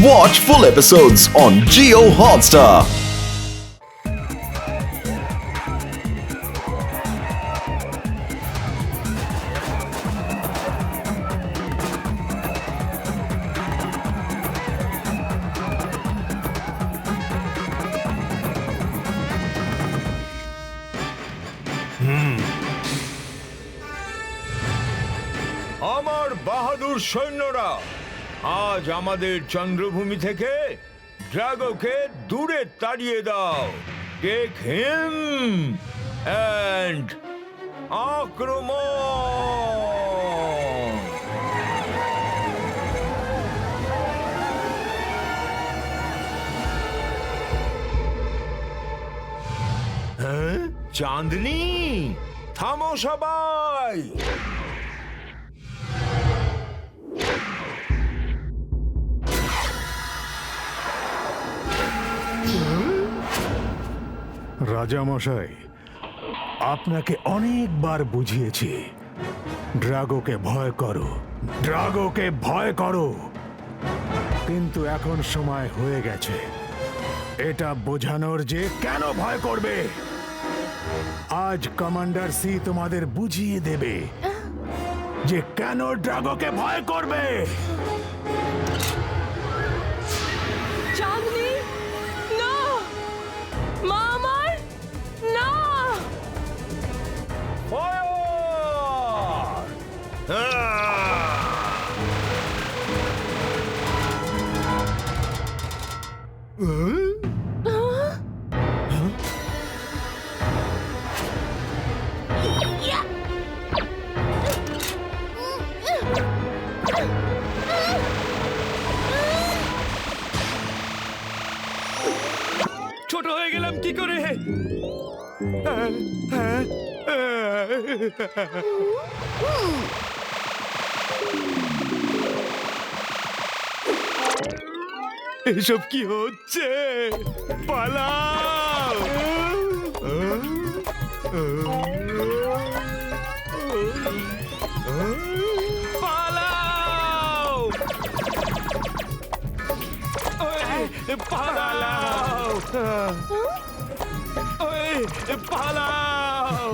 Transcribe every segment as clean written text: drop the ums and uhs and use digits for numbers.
Watch full episodes on Jio Hotstar. আমার বাহাদুর সৈন্যরা আজ আমাদের চন্দ্রভূমি থেকে ড্রাগোকে দূরে তাড়িয়ে দাও। টেক হিম এন্ড আক্রমণ। হ্যাঁ, চাঁদনি থামো সবাই। রাজামশাই, আপনাকে অনেকবার বুঝিয়েছি, ড্রাগোকে ভয় করো, ড্রাগোকে ভয় করো, কিন্তু এখন সময় হয়ে গেছে এটা বোঝানোর যে কেন ভয় করবে। আজ কমান্ডার সি তোমাদের বুঝিয়ে দেবে যে কেন ড্রাগোকে ভয় করবে। চাঁদনি, না! মা আমার, না! ছোট হয়ে গেলাম কি করে? এসব কি হচ্ছে? পালাও! পালাও! পালাও! পালাও!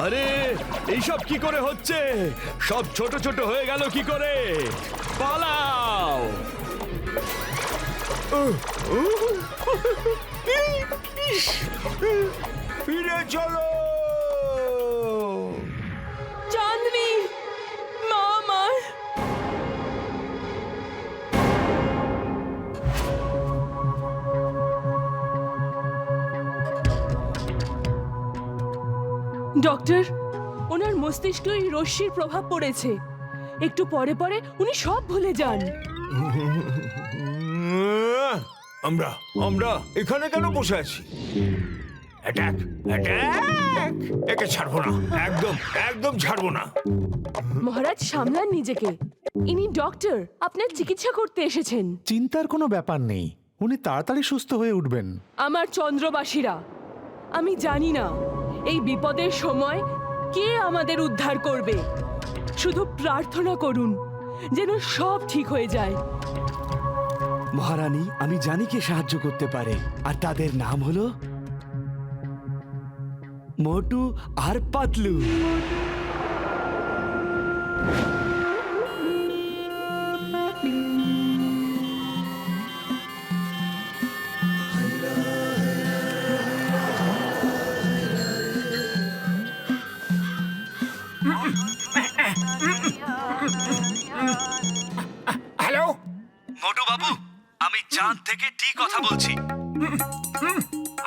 আরে এইসব কি করে হচ্ছে? সব ছোট ছোট হয়ে গেল কি করে? পালাও! ফিরে চলো। চাঁদনি, মা আমার। ডক্টর, ওনার মস্তিষ্কে এই রশ্মির প্রভাব পড়েছে। একটু পরে পরে উনি সব ভুলে যান। আমরা আমরা এখানে কেন বসে আছি? Attack, attack! একে ছাড়বো না, একদম একদম ছাড়বো না। মহারাজ, সামলান নিজেকে। ইনি ডক্টর, আপনার চিকিৎসা করতে এসেছেন। চিন্তার কোনো ব্যাপার নেই, উনি তাড়াতাড়ি সুস্থ হয়ে উঠবেন। আমার চন্দ্রবাসীরা, আমি জানি না এই বিপদের সময় কে আমাদের উদ্ধার করবে। শুধু প্রার্থনা করুন যেন সব ঠিক হয়ে যায়। মহারানী, আমি জানি কে সাহায্য করতে পারে, আর তাদের নাম হলো মোটু আর পাতলু। হ্যালো, মোটু বাবু, আমি চাঁদ থেকে ঠিক কথা বলছি।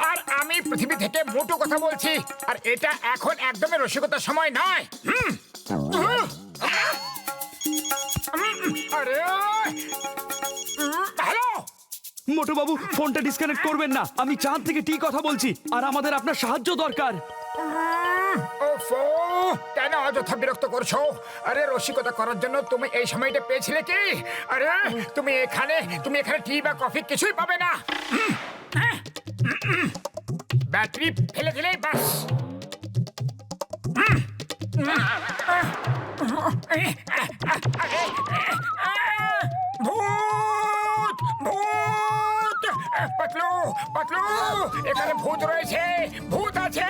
আর আমি পৃথিবী থেকে মোটু কথা বলছি, আর এটা এখন একদমই রসিকতার সময় নয়। আরে হ্যালো, মোটু বাবু, ফোনটা ডিসকানেক্ট করবেন না। আমি চাঁদ থেকে ঠিক কথা বলছি, আর আমাদের আপনার সাহায্য দরকার। ওফো, কেন অযথা বিরক্ত করছো? আরে রসিকতা করার জন্য তুমি এই সময়টা পেয়েছিলে কি? আরে তুমি এখানে টি বা কফি কিছুই পাবে না। ব্যাটারি ফেলে দিলেই বাস। ভূত ভূত পাতলু পাতলু, এখানে ভূত রয়েছে, ভূত আছে।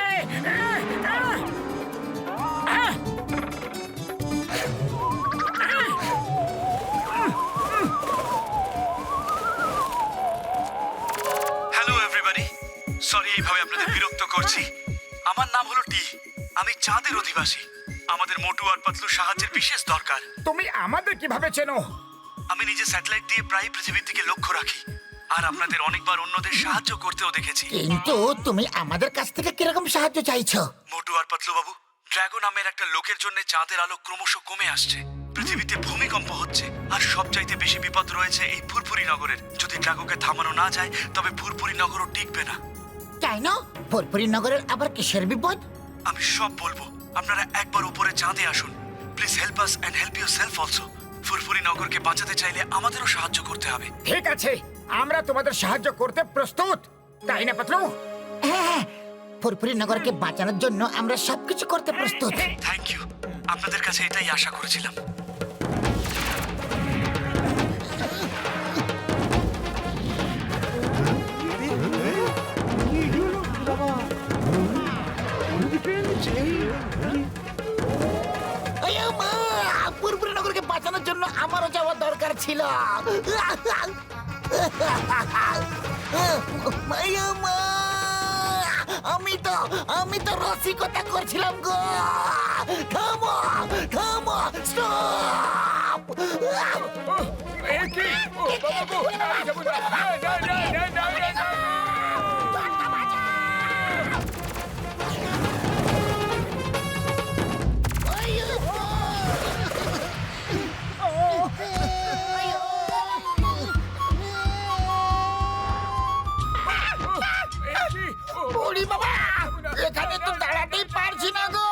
হ্যালো এভরিবডি, সরি এইভাবে আপনাদের বিরক্ত করছি। আমার নাম হলো টি, আমি চাঁদের অধিবাসী। আমাদের মোটু আর পাতলু সাহায্যের বিশেষ দরকার। তুমি আমাদের কিভাবে চেনো? আমি নিজে স্যাটেলাইট দিয়ে প্রায় পৃথিবীর দিকে লক্ষ্য রাখি, আর আপনাদের অনেকবার অন্যদের সাহায্য করতেও দেখেছি। কিন্তু তুমি আমাদের কাছ থেকে কিরকম সাহায্য চাইছো? মোটু আর পাতলু বাবু, ড্রাগো নামের একটা লোকের জন্য চাঁদের আলো ক্রমশ কমে আসছে। পৃথিবীতে ভূমিকম্প হচ্ছে, আর সবচাইতে বেশি বিপদ রয়েছে এই ফুরফুরি নগরের। যদি ড্রাগোকে থামানো না যায়, তবে ফুরফুরি নগরও টিকবে না। কেন? ফুরফুরি নগরের আবার কিসের বিপদ? আমি সব বলবো, আপনারা একবার উপরে চাঁদে আসুন। Please help us and help yourself also. ফুরফুরি নগরকে বাঁচাতে চাইলে আমাদেরও সাহায্য করতে হবে। ঠিক আছে, আমরা তোমাদের সাহায্য করতে প্রস্তুত, তাই না পাতলু? হ্যাঁ, ফুরফুরি নগরকে বাঁচানোর জন্য আমরা সবকিছু করতে প্রস্তুত। থ্যাংক ইউ, আপনাদের কাছে এটাই আশা করেছিলাম। আয়া মা, ফুরফুরি নগরকে বাঁচানোর জন্য আমারও যাওয়ার দরকার ছিল। আয়া মা, আমি তো রসিকতা করছিলাম গো। থামো থামো, স্টপ। এ কি? ও বাবা গো, আমি যাবো না। না। ওরে বাবা, এখানে তো দাঁড়াতেই পারছি না গো।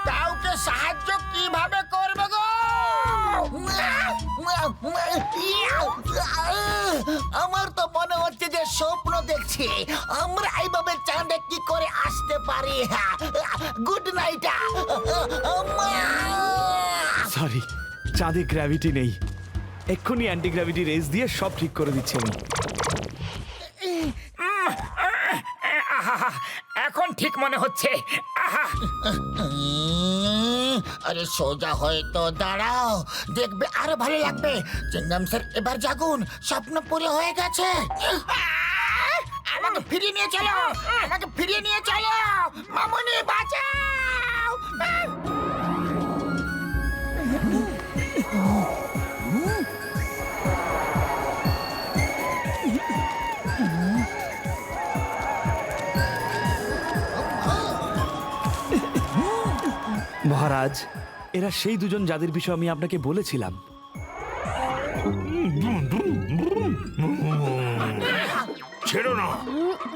কাউকে সাহায্য কিভাবে করবে গো? আমার তো মনে হচ্ছে যে স্বপ্ন দেখছি। আমরা এইভাবে চাঁদে কি করে আসতে পারি? Good night. সরি, চাঁদে গ্র্যাভিটি নেই। এক্ষুনি অ্যান্টি গ্র্যাভিটি রেস দিয়ে সব ঠিক করে দিচ্ছি আমি। আহা, এখন ঠিক মনে হচ্ছে। আহা, আরে সোজা হয়ে তো দাঁড়াও, দেখবে আরো ভালো লাগবে। চিংগাম স্যার এবার জাগুন, স্বপ্ন পুরো হয়ে গেছে। আমাকে ফিরিয়ে নিয়ে চলো, আমাকে ফিরিয়ে নিয়ে চলো, মামুনি বাঁচাও। মহারাজ, এরা সেই দুজন যাদের বিষয়ে আমি আপনাকে বলেছিলাম।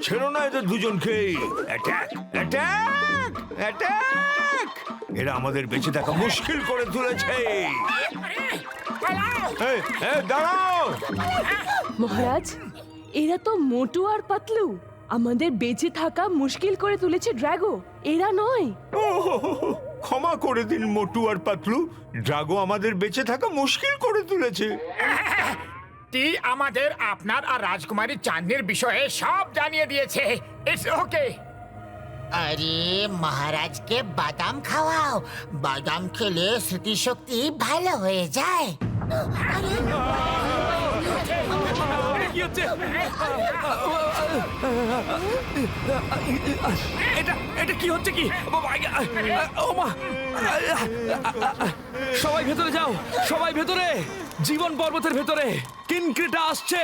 ছেড়ো না এদের দুজনকেই। Attack attack attack! এরা আমাদের বেঁচে থাকা মুশকিল করে তুলেছে। দাঁড়াও! মহারাজ, এরা তো মোটু আর পাতলু। আমাদের বেঁচে থাকা মুশকিল করে তুলেছে ড্রাগো, এরা নয়। ক্ষমা করে দিন মোটু আর পাতলু, ড্রাগো আমাদের বেঁচে থাকা মুশকিল করে তুলেছে। টি আমাদের আপনার আর রাজকুমারী চাঁদনির বিষয়ে সব জানিয়ে দিয়েছে। It's okay. আরে মহারাজকে বাদাম খাওয়াও, বাদাম খেলে স্মৃতিশক্তি ভালো হয়ে যায়। কি হচ্ছে? এটা কি হচ্ছে কি? ও মা! সবাই ভেতরে যাও, সবাই ভেতরে। জীবন পর্বতের ভেতরে কিনক্রিটা আসছে।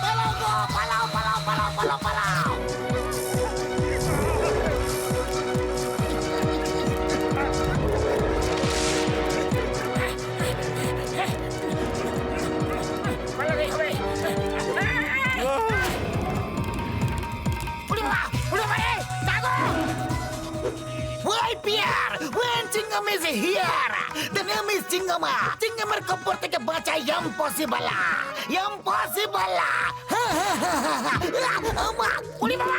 পালাও গো, পালাও। Boy Pierre, when Chingam is here, the name is Chingama. Chingamer kappor থেকে বাঁচা impossible. Impossible. আমা, ওরে বাবা!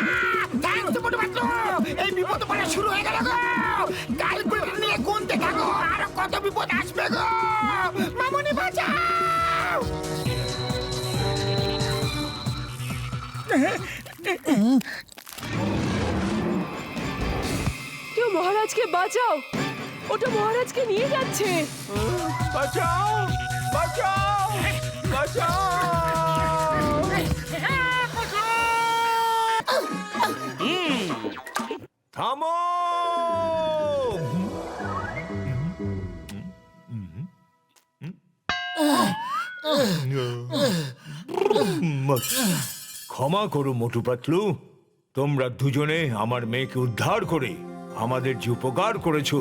Thanks to Motu! এই বিপদ পড়া শুরু হয়ে গেল গো। ক্যালকুলেটর নিয়ে গুনতে থাকো, আর কত বিপদ আসবে গো। মামুনি বাঁচাও! কেউ মহারাজকে বাঁচাও, ওটা মহারাজকে নিয়ে যাচ্ছে। বাঁচাও বাঁচাও বাঁচাও! থামো! ক্ষমা করো মোটু পাতলু, তোমরা দুজনে আমার মেয়েকে উদ্ধার করে আমাদের যে উপকার করেছো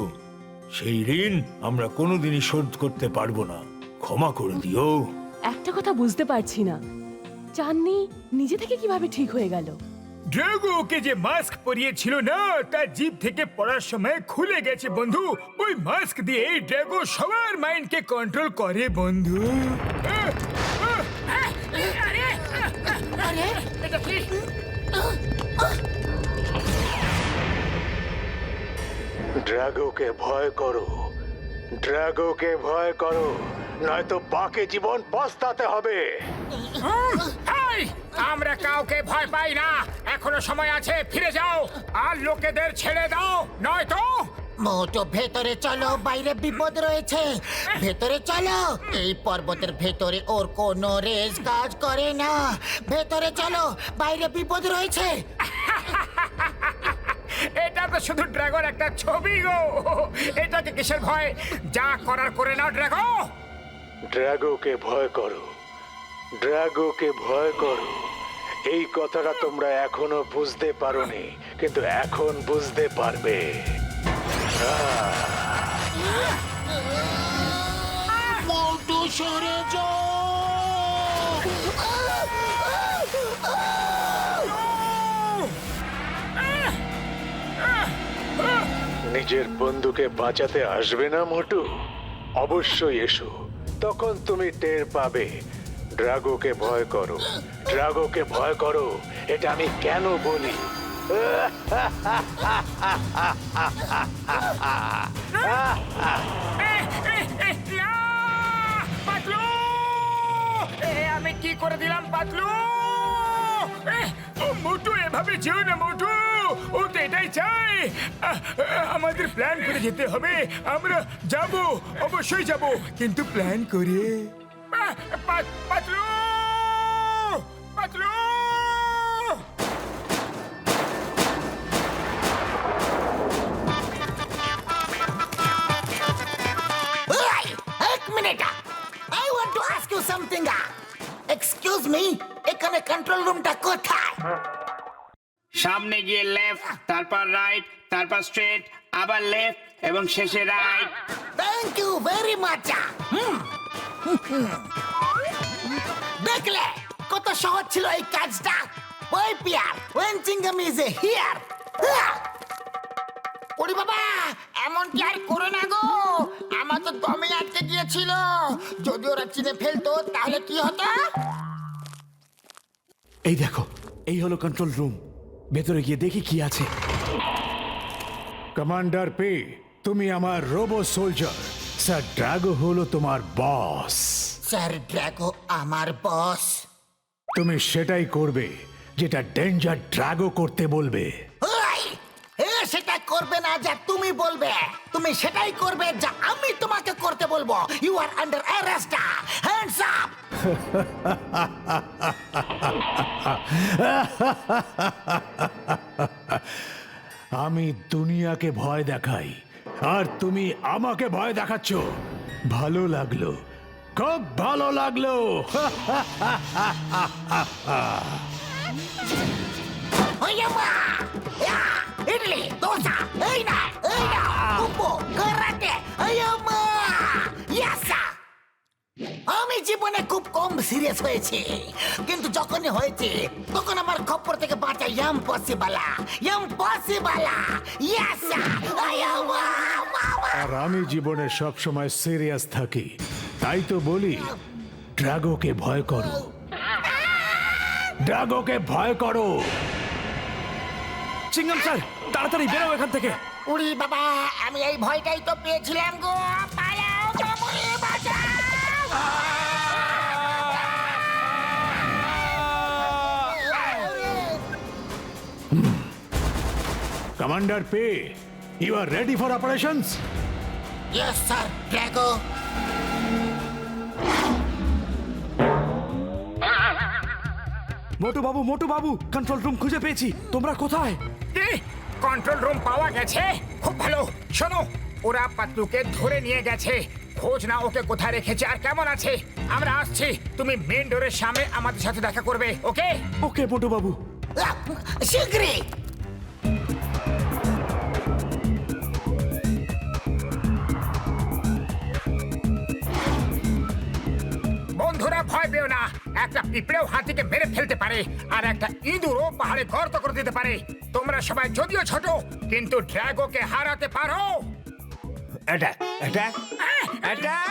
সেই ঋণ আমরা কোনোদিনই শোধ করতে পারবো না। ক্ষমা করে দিও। একটা কথা বুঝতে পারছি না, চাঁদনি নিজে থেকে কিভাবে ঠিক হয়ে গেল? ড্রাগো ওকে যে মাস্ক পরিয়েছিল না, তার জিভ থেকে পড়ার সময় খুলে গেছে বন্ধু। ওই মাস্ক দিয়ে এই ড্রাগো সবার মাইন্ডকে কন্ট্রোল করে বন্ধু। এটা কি? ড্রাগোকে ভয় করো, ড্রাগোকে ভয় করো, নয়তো বাকি জীবন পস্তাতে হবে। এই, আমরা কাউকে ভয় পাই না। এখনো সময় আছে, ফিরে যাও আর লোকেদের ছেড়ে দাও, নয়তো মোটো ভেতরে চলো, বাইরে বিপদ রয়েছে। ভেতরে চলো, এই পর্বতের ভেতরে ওর কোনো রেস কাজ করে না। ভেতরে চলো, বাইরে বিপদ রয়েছে। এটা তো শুধু ড্রাগন একটা ছবি গো। এটাকে কিসের ভয়? যা করার করে নাও ড্রাগো। ড্রাগোকে ভয় করো, ড্রাগোকে ভয় করো। এই কথাটা তোমরা এখনো বুঝতে পারোনি, কিন্তু এখন বুঝতে পারবে। মোটু সরে যাও। নিজের বন্ধুকে বাঁচাতে আসবে না মোটু? অবশ্যই এসো, তখন তুমি টের পাবে। ড্রাগোকে ভয় করো, ড্রাগোকে ভয় করো, এটা আমি কেন বলি। পাতলু, আমি কি করে দিলাম পাতলু? মোটু এভাবে যেও না মোটু, ও তো এটাই চাই। আমাদের প্ল্যান করে যেতে হবে। আমরা যাব, অবশ্যই যাব, কিন্তু প্ল্যান করে। পাতলু, পাতলু! এক minute, I want to ask you something. Excuse me, এখানে কন্ট্রোল রুমটা কোথায়? সামনে গিয়ে লেফট, তারপর রাইট, তারপর স্ট্রেট, আবার লেফট এবং শেষে right. Thank you very much. দেখলে কত সহজ ছিল এই কাজটা। Boy Pierre, when Chingam is here. ওরে বাবা, এমন কি আর করো না গো। আমার তো দমে আটকে গিয়েছিল। যদি ওরা চিনে ফেলতো তাহলে কি হতো? এই দেখো, এই হলো কন্ট্রোল রুম। ভেতরে গিয়ে দেখি কি আছে। কমান্ডার পে, তুমি আমার রোবো সোলজার। স্যার ড্রাগো হলো তোমার বস। স্যার ড্রাগো আমার বস। তুমি সেটাই করবে যেটা ডেঞ্জার ড্রাগো করতে বলবে। ওই, সেটা করবে না যা তুমি বলবে। তুমি সেটাই করবে যা আমি তোমাকে করতে বলবো। You are under arrest. Hands up. আমি দুনিয়াকে ভয় দেখাই, আর তুমি আমাকে ভয় দেখাচ্ছ। ভালো লাগলো, খুব ভালো লাগলো। ইডলি, দোসা, এই না, কুম্বো, কারাতে, আমি জীবনে খুব কম সিরিয়াস হয়েছে, কিন্তু যখনই হয়েছে তখন আমার খপ্পর থেকে বাঁচা ইম্পসিবল। ইয়েস আর আমি জীবনে সব সময় সিরিয়াস থাকি, তাই তো বলি ড্রাগোকে ভয় করো, ড্রাগোকে ভয় করো। চিংগাম স্যার, তাড়াতাড়ি বেরো এখান থেকে। উড়ি বাবা, আমি এই ভয়টাই তো পেয়েছিলাম গো। পালাও মামুনি, বাঁচাও। Commander P, you are ready for operations? Yes sir, Drago. Motu বাবু, কন্ট্রোল রুম খুঁজে পেয়েছি। তোমরা কোথায়? কি কন্ট্রোল রুম পাওয়া গেছে? খুব ভালো। শোনো, ওরা পাতলুকে ধরে নিয়ে গেছে। খোঁজ না ওকে কোথায় রেখেছে আর কেমন আছে। আমরা আসছি, তুমি মেন ডোরের সামনে আমাদের সাথে দেখা করবে। ওকে ওকে মোটু বাবু। শীঘ্রই। বন্ধুরা, ভয় পেও না। একটা পিঁপড়েও হাতিকে মেরে ফেলতে পারে, আর একটা ইঁদুরও পাহাড়ে গর্ত করে দিতে পারে। তোমরা সবাই যদিও ছোট, কিন্তু ড্রাগোকে হারাতে পারো। Attack attack attack!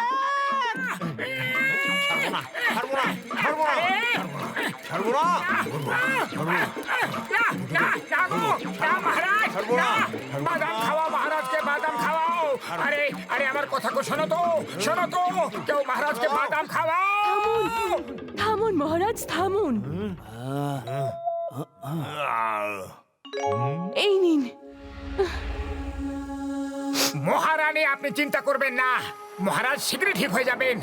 বাদাম খাওয়াও মহারাজকে, বাদাম খাওয়াও। আরে আরে, আমার কথা শোনো তো, শোনো তো, কেউ মহারাজকে বাদাম খাওয়াও। থামুন মহারাজ, থামুন। এই নিন। মহারানী, আপনি চিন্তা করবেন না, মহারাজ শীঘ্রই ঠিক হয়ে যাবেন।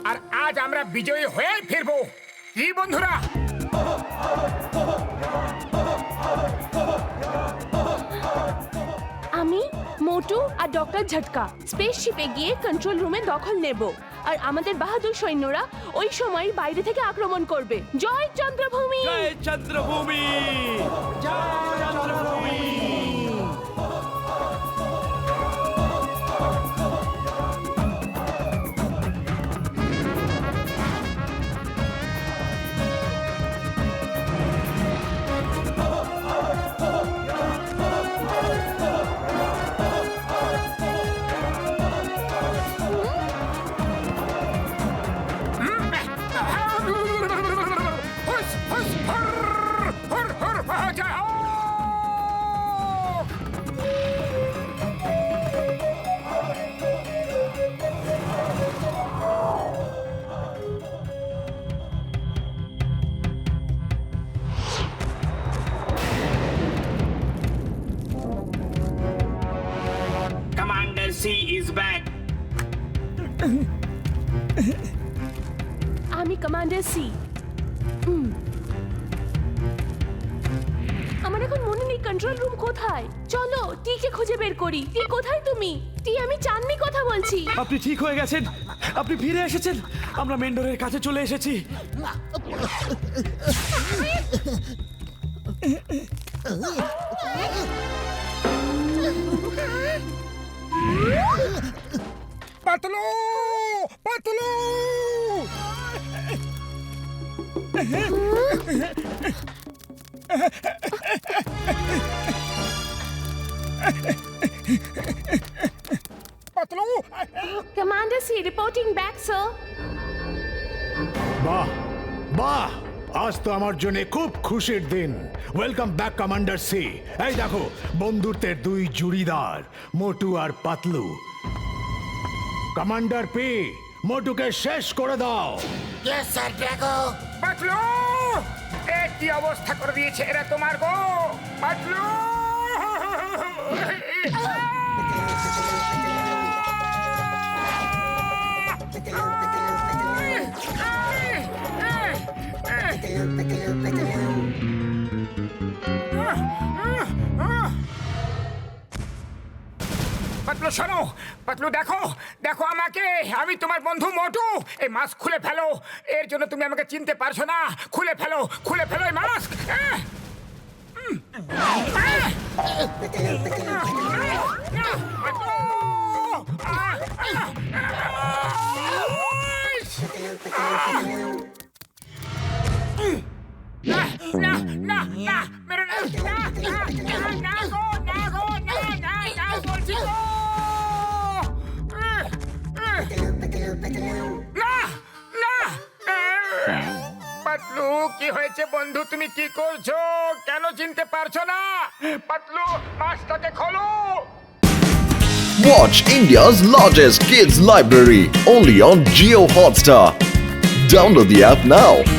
আর আজ আমরা বিজয়ী হয়ে ফিরবো। কি বন্ধুরা? আমি, মোটু আর ডক্টর ঝটকা স্পেসশিপে গিয়ে কন্ট্রোল রুমে দখল নেব, আর আমাদের বাহাদুর সৈন্যরা ওই সময় বাইরে থেকে আক্রমণ করবে। জয় চন্দ্রভূমি! জয় চন্দ্রভূমি! জয় চন্দ্রভূমি! হুস, হুস, হুর, হুর, হুর, হুর, যাও। Commander C is back. আমি কমান্ডার সি। আমার এখন মনে নেই কন্ট্রোল রুম কোথায়। চলো টিকে খুঁজে বের করি। টি কোথায় তুমি? টি, আমি চাঁদনি কথা বলছি। আপনি ঠিক হয়ে গেছেন, আপনি ফিরে এসেছেন। আমরা মেন্ডোরের কাছে চলে এসেছি। Patlu, Patlu! Patlu! Commander C reporting back sir. বাহ বাহ, আজ তো আমার জন্য খুব খুশির দিন। Welcome back commander C. এই দেখো, বন্ধুত্বের দুই জুড়িদার মোটু আর পাতলু। কমান্ডার পি, মোটুকে শেষ করে দাও। Yes sir, Drago. পাতলু! এ কি অবস্থা করে দিয়েছে এরা তোমার গো? পাতলু! পাতলু শোনো, পাতলু দেখো, দেখো আমাকে, আমি তোমার বন্ধু মোটু। এই মাস্ক খুলে ফেলো, এর জন্য তুমি আমাকে চিনতে পারছো না। খুলে ফেলো, খুলে ফেলো এই মাস্ক। না মেরো না না গো না গো না বলছি গো না না পাতলু কি হয়েছে বন্ধু তুমি কি করছো কেন চিনতে পারছো না পাতলু মাছটাকে খোলো Watch India's largest kids library only on Geo Hotstar. Download the app now.